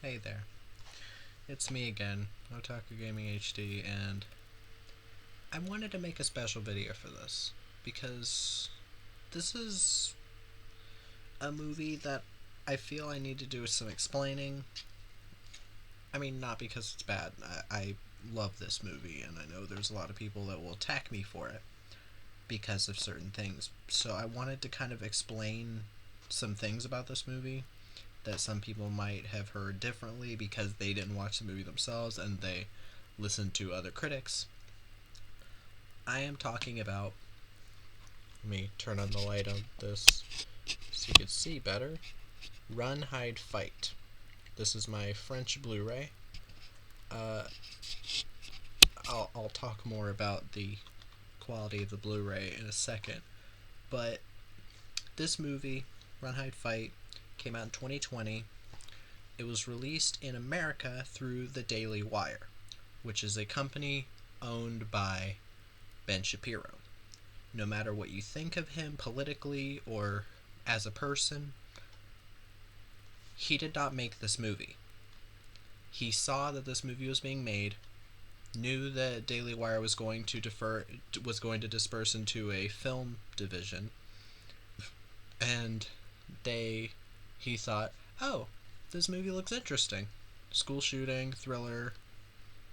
Hey there, it's me again, Otaku Gaming HD, and I wanted to make a special video for this because this is a movie that I feel I need to do some explaining. I mean, not because it's bad. I love this movie, and I know there's a lot of people that will attack me for it because of certain things. So I wanted to kind of explain some things about this movie that some people might have heard differently because they didn't watch the movie themselves and they listened to other critics. I am talking about. Let me turn on the light on this so you can see better. Run, Hide, Fight. This is my French Blu-ray. I'll talk more about the quality of the Blu-ray in a second. But this movie, Run, Hide, Fight, came out in 2020. It was released in America through the Daily Wire, which is a company owned by Ben Shapiro. No matter what you think of him politically or as a person, he did not make this movie. He saw that this movie was being made, knew that Daily Wire was going to disperse into a film division, and he thought, oh, this movie looks interesting. School shooting, thriller,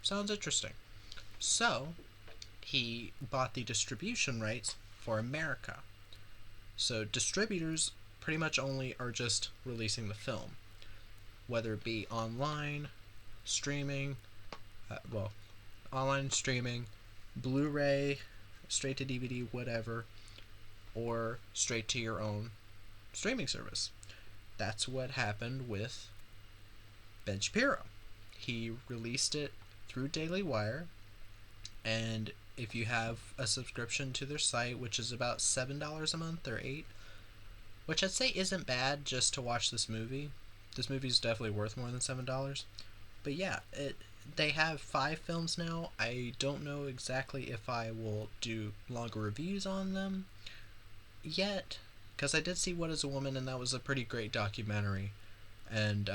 sounds interesting. So, he bought the distribution rights for America. So, distributors pretty much only are just releasing the film, whether it be online, streaming, online streaming, Blu-ray, straight to DVD, whatever, or straight to your own streaming service. That's what happened with Ben Shapiro. He released it through Daily Wire, and if you have a subscription to their site, which is about $7 a month or $8, which I'd say isn't bad just to watch this movie. This movie is definitely worth more than $7. But yeah, they have 5 films now. I don't know exactly if I will do longer reviews on them yet, because I did see What is a Woman, and that was a pretty great documentary. And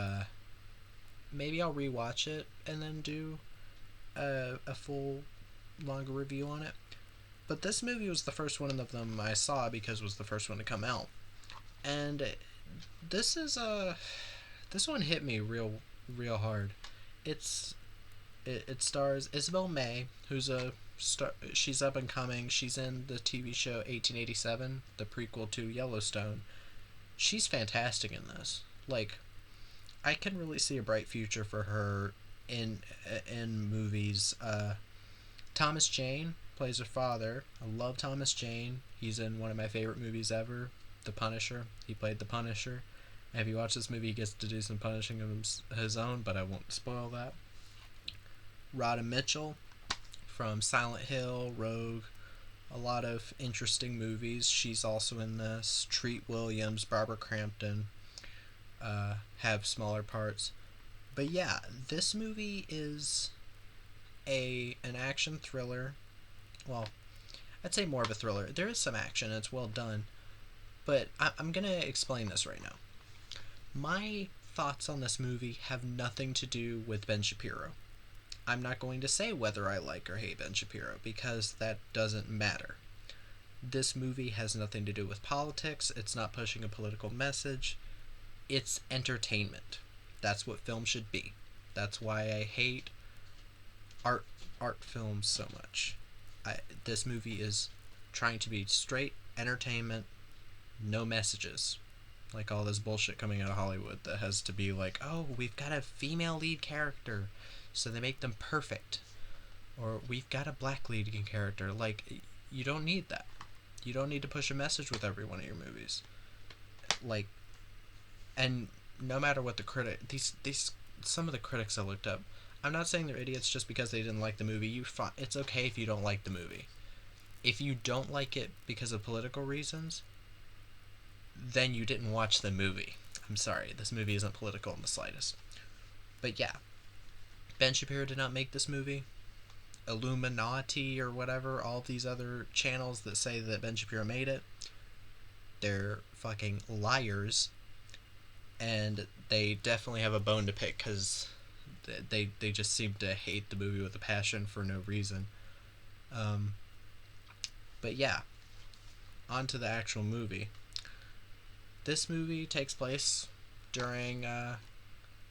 maybe I'll rewatch it and then do a full longer review on it. But this movie was the first one of them I saw because it was the first one to come out. And this one hit me real hard. It stars Isabel May, who's she's up and coming. She's in the TV show 1887, the prequel to Yellowstone. She's fantastic in this. Like, I can really see a bright future for her in movies. Thomas Jane plays her father. I love Thomas Jane. He's in one of my favorite movies ever, The Punisher. He played The Punisher. And if you watch this movie, he gets to do some punishing of his own, but I won't spoil that. Rhoda Mitchell from Silent Hill, Rogue, a lot of interesting movies. She's also in this. Treat Williams, Barbara Crampton have smaller parts. But yeah, this movie is an action thriller. Well, I'd say more of a thriller. There is some action, and it's well done. But I'm going to explain this right now. My thoughts on this movie have nothing to do with Ben Shapiro. I'm not going to say whether I like or hate Ben Shapiro, because that doesn't matter. This movie has nothing to do with politics. It's not pushing a political message. It's entertainment. That's what film should be. That's why I hate art films so much. This movie is trying to be straight entertainment, no messages. Like all this bullshit coming out of Hollywood that has to be like, oh, we've got a female lead character, so they make them perfect. Or we've got a black leading character. Like, you don't need that. You don't need to push a message with every one of your movies. Like, and no matter what the some of the critics I looked up, I'm not saying they're idiots just because they didn't like the movie. It's okay if you don't like the movie. If you don't like it because of political reasons, then you didn't watch the movie. I'm sorry, this movie isn't political in the slightest. But yeah, Ben Shapiro did not make this movie. Illuminati or whatever, all these other channels that say that Ben Shapiro made it, they're fucking liars. and they definitely have a bone to pick because they just seem to hate the movie with a passion for no reason. Um, but yeah, on to the actual movie. This movie takes place during a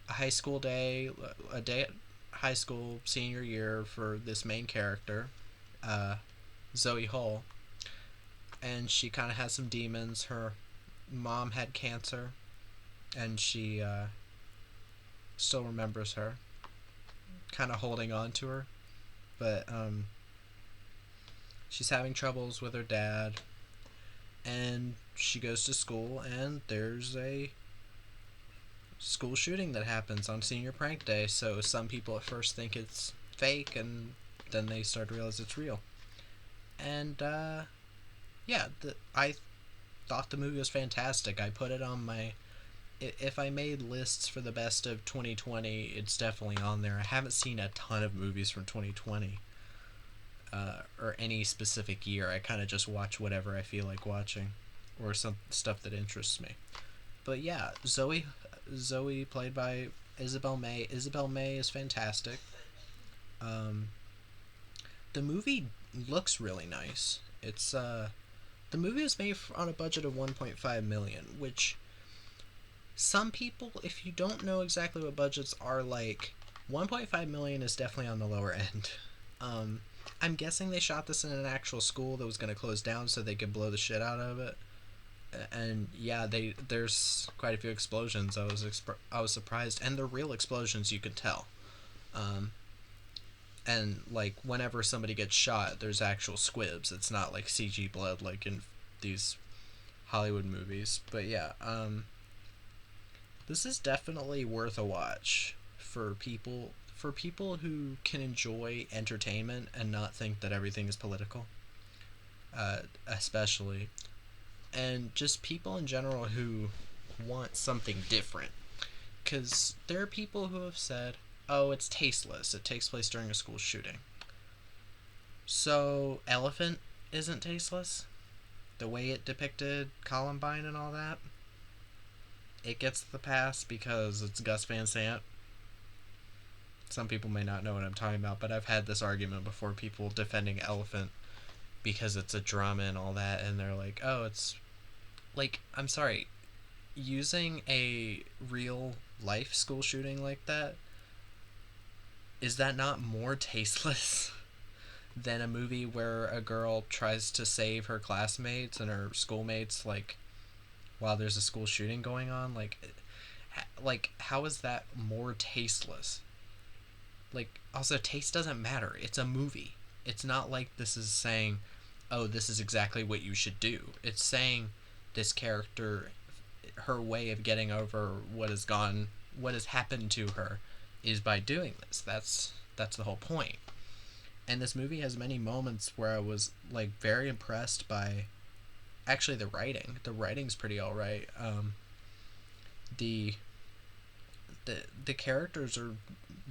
high school day, a day at high school senior year for this main character, uh, Zoe Hull, and she kind of has some demons. Her mom had cancer, and she still remembers her, kind of holding on to her, but she's having troubles with her dad, and she goes to school, and there's a school shooting that happens on senior prank day. So some people at first think it's fake, and then they start to realize it's real. And yeah, I thought the movie was fantastic. I put it on my. If I made lists for the best of 2020, it's definitely on there. I haven't seen a ton of movies from 2020 or any specific year. I kind of just watch whatever I feel like watching or some stuff that interests me. But yeah, Zoe played by Isabel May. Isabel May is fantastic. Um, the movie looks really nice. The movie was made on a budget of 1.5 million, which some people, if you don't know exactly what budgets are like, 1.5 million is definitely on the lower end. I'm guessing they shot this in an actual school that was going to close down so they could blow the shit out of it. And yeah, there's quite a few explosions. I was surprised, and they're real explosions. You could tell. Um, and like whenever somebody gets shot, there's actual squibs. It's not like CG blood like in these Hollywood movies. But yeah, this is definitely worth a watch for people who can enjoy entertainment and not think that everything is political. Especially, and just people in general who want something different. Because there are people who have said, oh, it's tasteless. It takes place during a school shooting. So, Elephant isn't tasteless? The way it depicted Columbine and all that? It gets the pass because it's Gus Van Sant. Some people may not know what I'm talking about, but I've had this argument before, people defending Elephant because it's a drama and all that, and they're like, oh, it's... Like, I'm sorry, using a real life school shooting like that, is that not more tasteless than a movie where a girl tries to save her classmates and her schoolmates, like, while there's a school shooting going on? Like how is that more tasteless? Like, also, taste doesn't matter. It's a movie. It's not like this is saying, oh, this is exactly what you should do. It's saying this character, her way of getting over what has happened to her is by doing this. That's the whole point. And this movie has many moments where I was like very impressed by actually the writing. The writing's pretty all right. The the characters are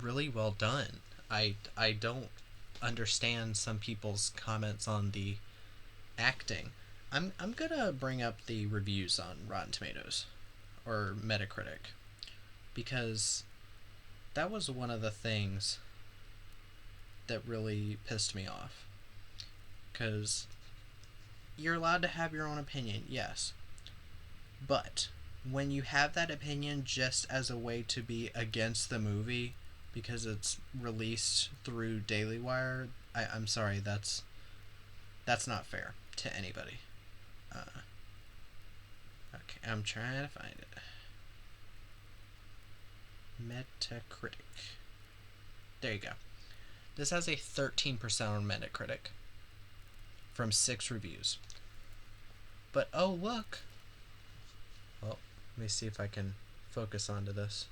really well done. I don't understand some people's comments on the acting. I'm gonna bring up the reviews on Rotten Tomatoes or Metacritic because that was one of the things that really pissed me off. Because you're allowed to have your own opinion, yes, but when you have that opinion just as a way to be against the movie because it's released through Daily Wire, I'm sorry, that's not fair to anybody. Okay, I'm trying to find it. Metacritic. There you go. This has a 13% on Metacritic from 6 reviews. But oh, look. Well, let me see if I can focus onto this.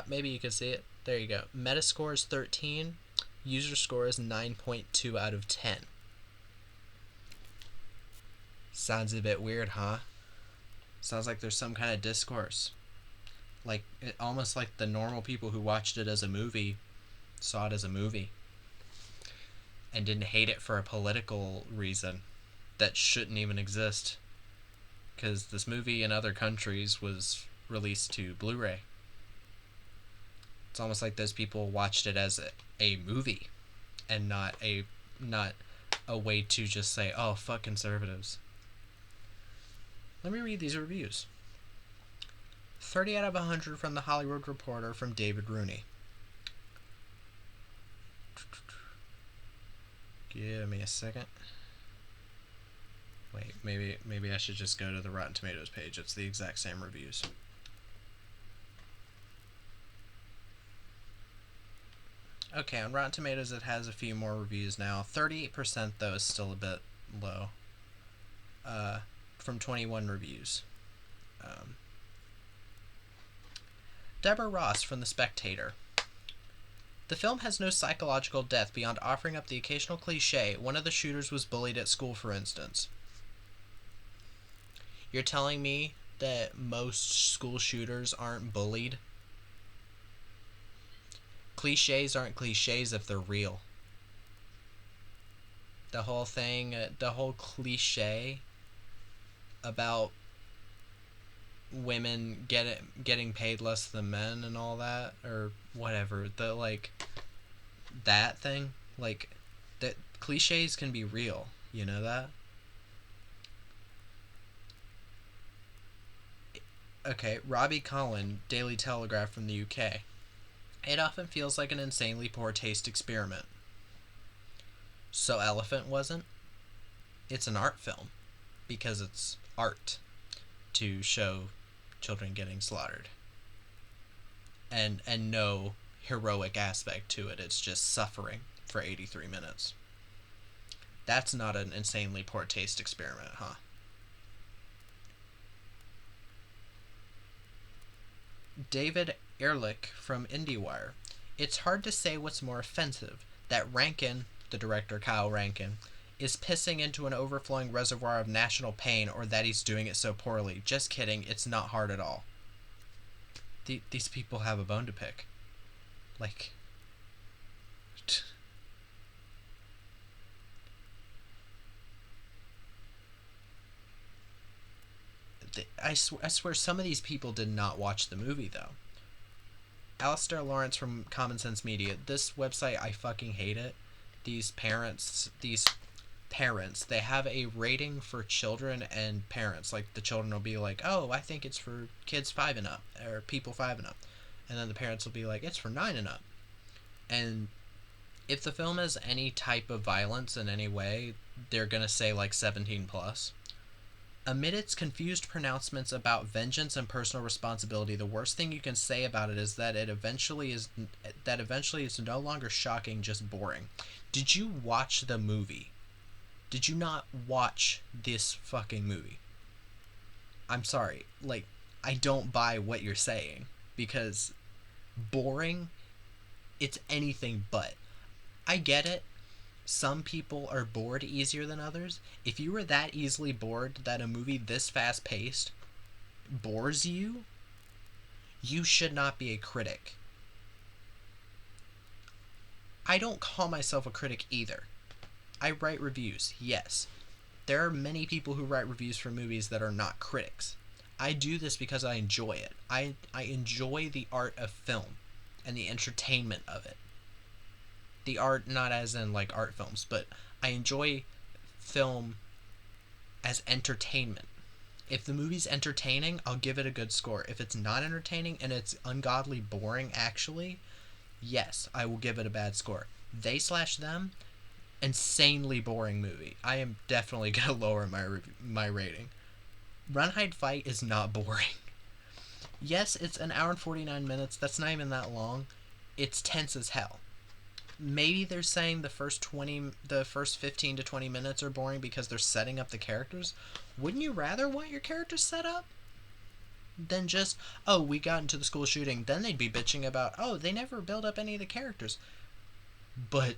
Maybe you can see it. There you go. Metascore is 13. User score is 9.2 out of 10. Sounds a bit weird, huh? Sounds like there's some kind of discourse. Like, almost like the normal people who watched it as a movie saw it as a movie and didn't hate it for a political reason. that shouldn't even exist, because this movie in other countries was released to Blu-ray. It's almost like those people watched it as a movie and not a way to just say, oh, fuck conservatives. Let me read these reviews. 30 out of 100 from The Hollywood Reporter from David Rooney. Give me a second. Wait, maybe I should just go to the Rotten Tomatoes page. It's the exact same reviews. Okay, on Rotten Tomatoes it has a few more reviews now. 38% though is still a bit low. From 21 reviews. Deborah Ross from The Spectator. The film has no psychological depth beyond offering up the occasional cliche. One of the shooters was bullied at school, for instance. You're telling me that most school shooters aren't bullied? Cliches aren't cliches if they're real. The whole thing, the whole cliche about women getting paid less than men and all that, or whatever, that thing, that cliches can be real, you know that? Okay, Robbie Collin, Daily Telegraph from the UK. It often feels like an insanely poor taste experiment. So Elephant wasn't? It's an art film, because it's art to show children getting slaughtered. And no heroic aspect to it. It's just suffering for 83 minutes. That's not an insanely poor taste experiment, huh? David Ehrlich from IndieWire. It's hard to say what's more offensive. That Rankin, the director Kyle Rankin, is pissing into an overflowing reservoir of national pain, or that he's doing it so poorly. Just kidding, it's not hard at all. These people have a bone to pick. I swear some of these people did not watch the movie, though. Alistair Lawrence from Common Sense Media. This website, I fucking hate it. These parents, they have a rating for children and parents. Like, the children will be like, oh, I think it's for kids 5 and up, or people 5 and up. And then the parents will be like, it's for 9 and up. And if the film has any type of violence in any way, they're gonna say, 17 plus. Amid its confused pronouncements about vengeance and personal responsibility, the worst thing you can say about it is that eventually it's no longer shocking, just boring. Did you watch the movie? Did you not watch this fucking movie? I'm sorry. I don't buy what you're saying, because boring, it's anything but. I get it. Some people are bored easier than others. If you were that easily bored that a movie this fast-paced bores you, you should not be a critic. I don't call myself a critic either. I write reviews, yes. There are many people who write reviews for movies that are not critics. I do this because I enjoy it. I enjoy the art of film and the entertainment of it. The art, not as in art films, but I enjoy film as entertainment. If the movie's entertaining, I'll give it a good score. If it's not entertaining and it's ungodly boring, actually, yes, I will give it a bad score. They/them, insanely boring movie. I am definitely gonna lower my rating. Run, Hide, Fight is not boring. Yes, it's an hour and 49 minutes. That's not even that long. It's tense as hell. Maybe they're saying the first 15 to 20 minutes are boring because they're setting up the characters. Wouldn't you rather want your characters set up than just, oh, we got into the school shooting? Then they'd be bitching about, oh, they never build up any of the characters. But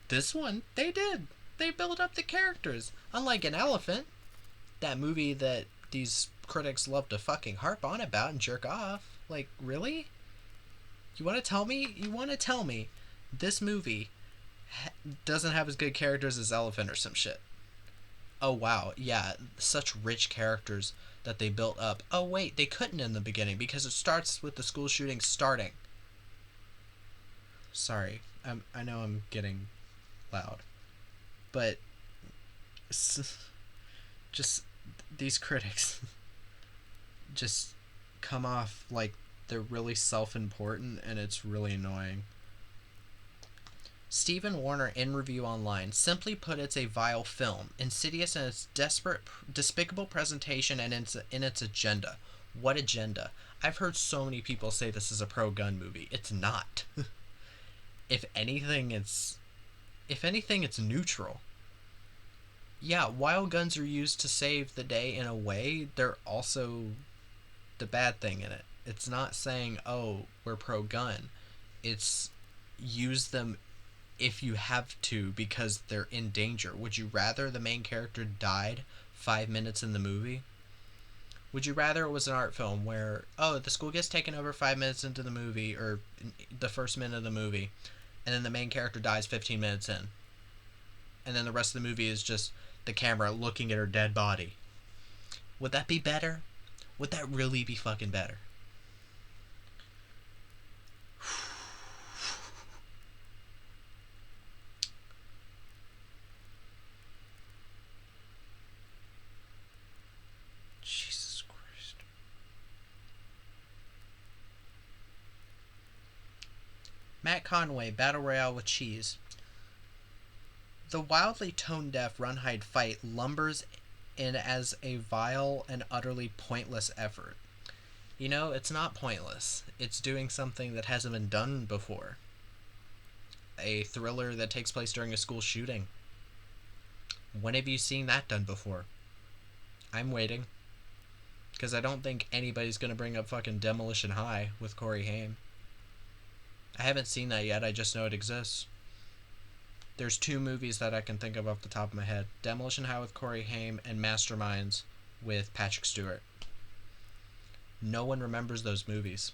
this one, they did. They built up the characters. Unlike An Elephant, that movie that these critics love to fucking harp on about and jerk off. Really? You want to tell me this movie doesn't have as good characters as Elephant or some shit? Oh wow, yeah, such rich characters that they built up. Oh wait, they couldn't in the beginning because it starts with the school shooting starting. Sorry, I know I'm getting loud, but just these critics just come off like they're really self-important, and it's really annoying. Stephen Warner in review online, simply put, it's a vile film, insidious in its despicable presentation and in its agenda. What agenda? I've heard so many people say this is a pro-gun movie. It's not. if anything, it's if anything, it's neutral. Yeah, while guns are used to save the day in a way, they're also the bad thing in it. It's not saying, oh, we're pro-gun. It's use them if you have to because they're in danger. Would you rather the main character died 5 minutes in the movie? Would you rather it was an art film where, oh, the school gets taken over 5 minutes into the movie or the first minute of the movie, and then the main character dies 15 minutes in, and then the rest of the movie is just the camera looking at her dead body? Would that be better? Would that really be fucking better? Jesus Christ. Matt Conway, Battle Royale with Cheese. The wildly tone-deaf run-hide fight lumbers in as a vile and utterly pointless effort. You know, it's not pointless. It's doing something that hasn't been done before. A thriller that takes place during a school shooting. When have you seen that done before? I'm waiting. Because I don't think anybody's going to bring up fucking Demolition High with Corey Haim. I haven't seen that yet, I just know it exists. There's two movies that I can think of off the top of my head. Demolition High with Corey Haim and Masterminds with Patrick Stewart. No one remembers those movies.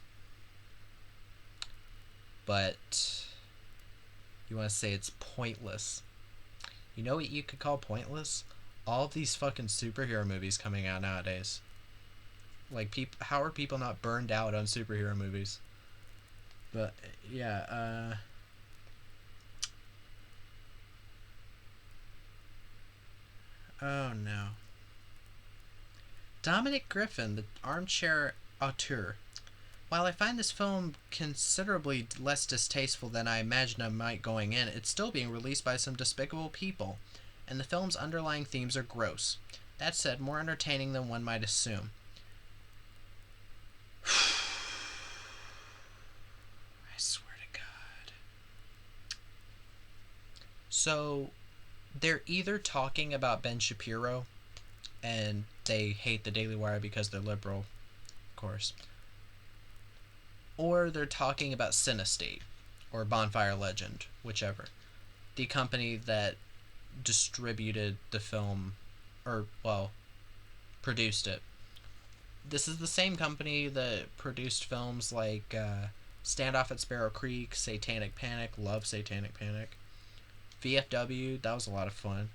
But you want to say it's pointless. You know what you could call pointless? All of these fucking superhero movies coming out nowadays. Like, how are people not burned out on superhero movies? But, yeah, oh no. Dominic Griffin, the armchair auteur. While I find this film considerably less distasteful than I imagined I might going in, it's still being released by some despicable people, and the film's underlying themes are gross. That said, more entertaining than one might assume. I swear to God. So, they're either talking about Ben Shapiro, and they hate the Daily Wire because they're liberal, of course, or they're talking about Cinestate, or Bonfire Legend, whichever. The company that distributed the film, or, well, produced it. This is the same company that produced films like Standoff at Sparrow Creek, Satanic Panic, love Satanic Panic, VFW, that was a lot of fun,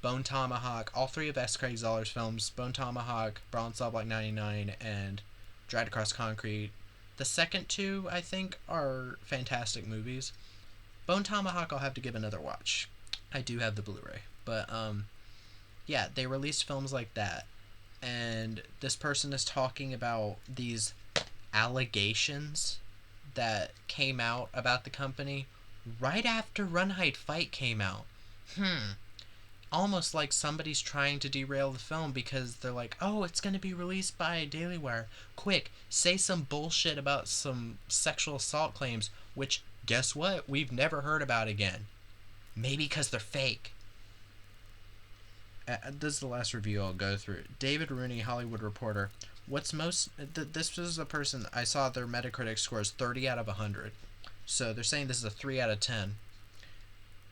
Bone Tomahawk, all three of S. Craig Zoller's films, Bone Tomahawk, Brawl in Cell Block 99, and Dragged Across Concrete. The second two, I think, are fantastic movies. Bone Tomahawk I'll have to give another watch. I do have the Blu-ray. But, yeah, they released films like that. And this person is talking about these allegations that came out about the company right after Run Hide Fight came out. Almost like somebody's trying to derail the film because they're like, oh, it's going to be released by Daily Wire. Quick, say some bullshit about some sexual assault claims, which, guess what? We've never heard about again. Maybe because they're fake. This is the last review I'll go through. David Rooney, Hollywood Reporter. This is a person, I saw their Metacritic score is 30 out of 100. So they're saying this is a 3 out of 10.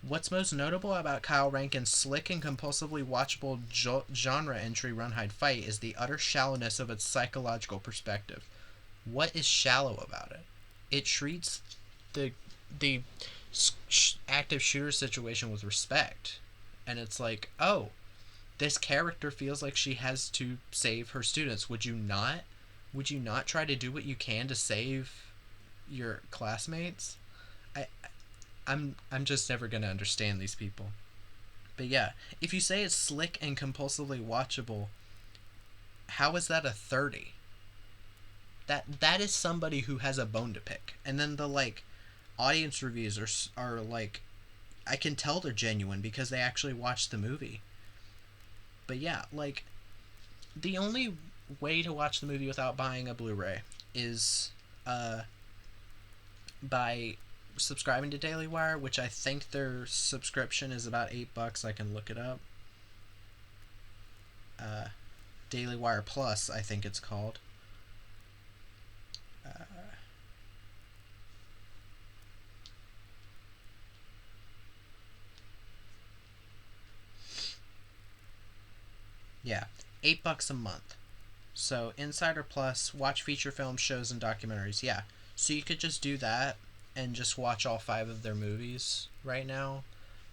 What's most notable about Kyle Rankin's slick and compulsively watchable genre entry Run Hide Fight is the utter shallowness of its psychological perspective. What is shallow about it? It treats the active shooter situation with respect. And it's like, oh, this character feels like she has to save her students. Would you not? Would you not try to do what you can to save your classmates? I I'm just never gonna understand these people. But yeah, if you say it's slick and compulsively watchable, how is that a 30? That is somebody who has a bone to pick. And then the like audience reviews are like, I can tell they're genuine because they actually watched the movie. But yeah, like the only way to watch the movie without buying a Blu-ray is by subscribing to Daily Wire, which I think their subscription is about $8. I can look it up. Daily Wire Plus, I think it's called. Uh, yeah, $8 a month. So Insider Plus, watch feature films, shows, and documentaries. Yeah, so you could just do that and just watch all 5 of their movies right now.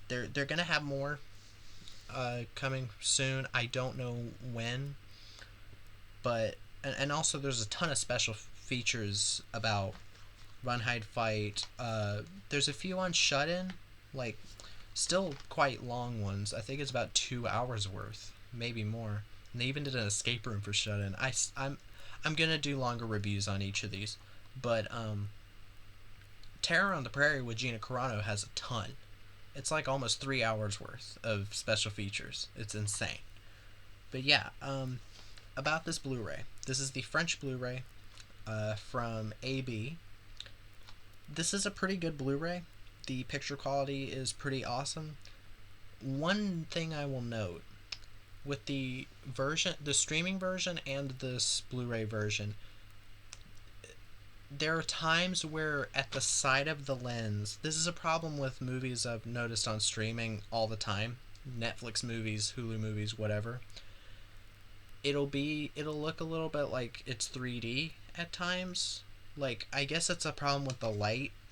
They're gonna have more coming soon. I don't know when, but and also there's a ton of special features about Run Hide Fight. There's a few on Shut In, like still quite long ones. I think it's about 2 hours worth, maybe more. And they even did an escape room for Shut In. I'm gonna do longer reviews on each of these, but Terror on the Prairie with Gina Carano has a ton. It's like almost 3 hours worth of special features. It's insane. But yeah, about this Blu-ray. This is the French Blu-ray from AB. This is a pretty good Blu-ray. The picture quality is pretty awesome. One thing I will note with the streaming version and this Blu-ray version, there are times where at the side of the lens, this is a problem with movies I've noticed on streaming all the time, Netflix movies, Hulu movies, whatever. It'll look a little bit like it's 3D at times. Like, I guess it's a problem with the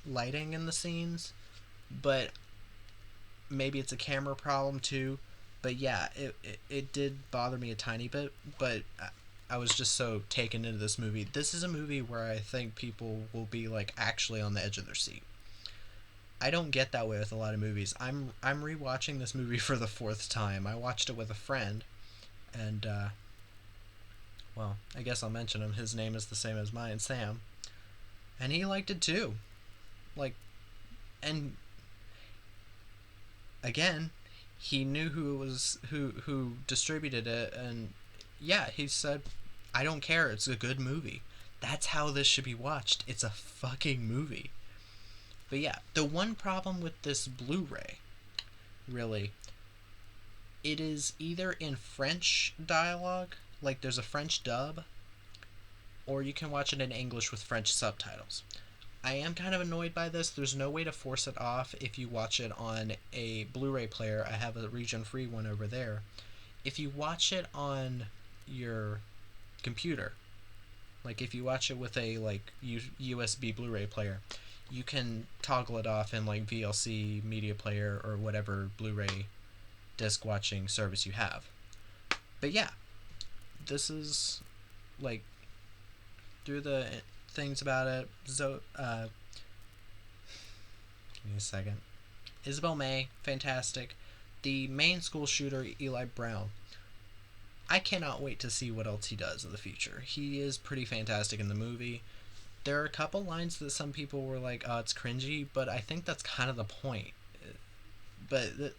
lighting in the scenes, but maybe it's a camera problem too. But yeah, it did bother me a tiny bit, but I was just so taken into this movie. This is a movie where I think people will be like actually on the edge of their seat. I don't get that way with a lot of movies. I'm rewatching this movie for the 4th time. I watched it with a friend, and well, I guess I'll mention him. His name is the same as mine, Sam, and he liked it too. Like, and again, he knew who distributed it, and yeah, he said, I don't care, it's a good movie. That's how this should be watched. It's a fucking movie. But yeah, the one problem with this Blu-ray, really, it is either in French dialogue, like there's a French dub, or you can watch it in English with French subtitles. I am kind of annoyed by this. There's no way to force it off if you watch it on a Blu-ray player. I have a region-free one over there. If you watch it on your computer, like if you watch it with a like USB Blu-ray player, you can toggle it off in like VLC Media Player or whatever Blu-ray disc watching service you have. But yeah, this is like through the things about it. Give me a second. Isabel May, fantastic. The main school shooter, Eli Brown. I cannot wait to see what else he does in the future. He is pretty fantastic in the movie. There are a couple lines that some people were like, oh, it's cringy, but I think that's kind of the point. But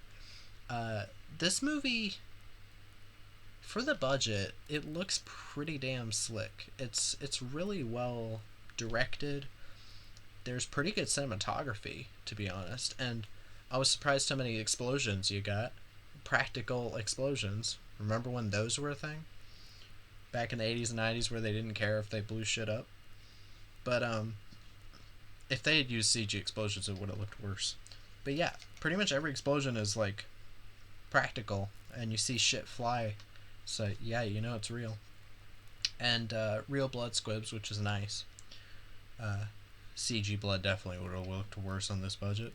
this movie, for the budget, it looks pretty damn slick. It's really well directed. There's pretty good cinematography, to be honest, and I was surprised how many explosions you got. Practical explosions. Remember when those were a thing? Back in the 80s and 90s where they didn't care if they blew shit up. But if they had used CG explosions, it would have looked worse. But yeah, pretty much every explosion is like practical, and you see shit fly. So yeah, you know it's real. And real blood squibs, which is nice. CG blood definitely would have looked worse on this budget.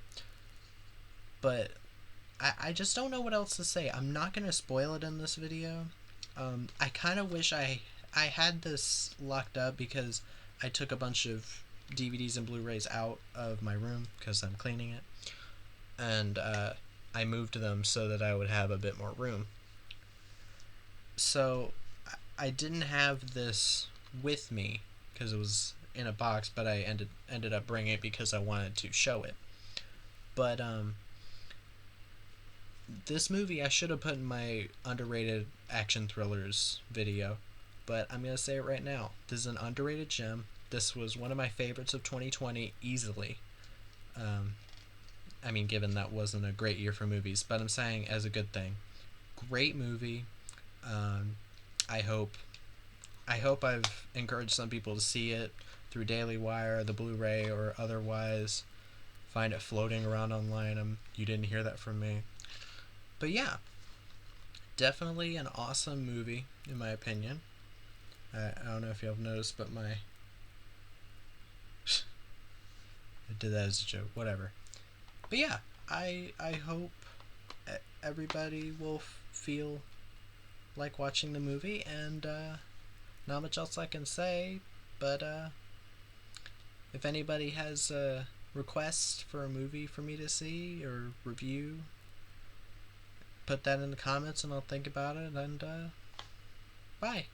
But I just don't know what else to say. I'm not gonna spoil it in this video. I kind of wish I had this locked up because I took a bunch of DVDs and Blu-rays out of my room because I'm cleaning it, and I moved them so that I would have a bit more room. So I didn't have this with me because it was in a box, but I ended up bringing it because I wanted to show it. But this movie I should have put in my underrated action thrillers video, but I'm gonna say it right now. This is an underrated gem. This was one of my favorites of 2020 easily. Um, I mean, given that wasn't a great year for movies, but I'm saying as a good thing. Great movie. Um, I hope I've encouraged some people to see it through Daily Wire, the Blu-ray, or otherwise. Find it floating around online. You didn't hear that from me. But yeah, definitely an awesome movie in my opinion. I don't know if y'all have noticed, but I did that as a joke. Whatever. But yeah, I hope everybody will feel like watching the movie, and not much else I can say. But if anybody has a request for a movie for me to see or review, put that in the comments and I'll think about it. And bye.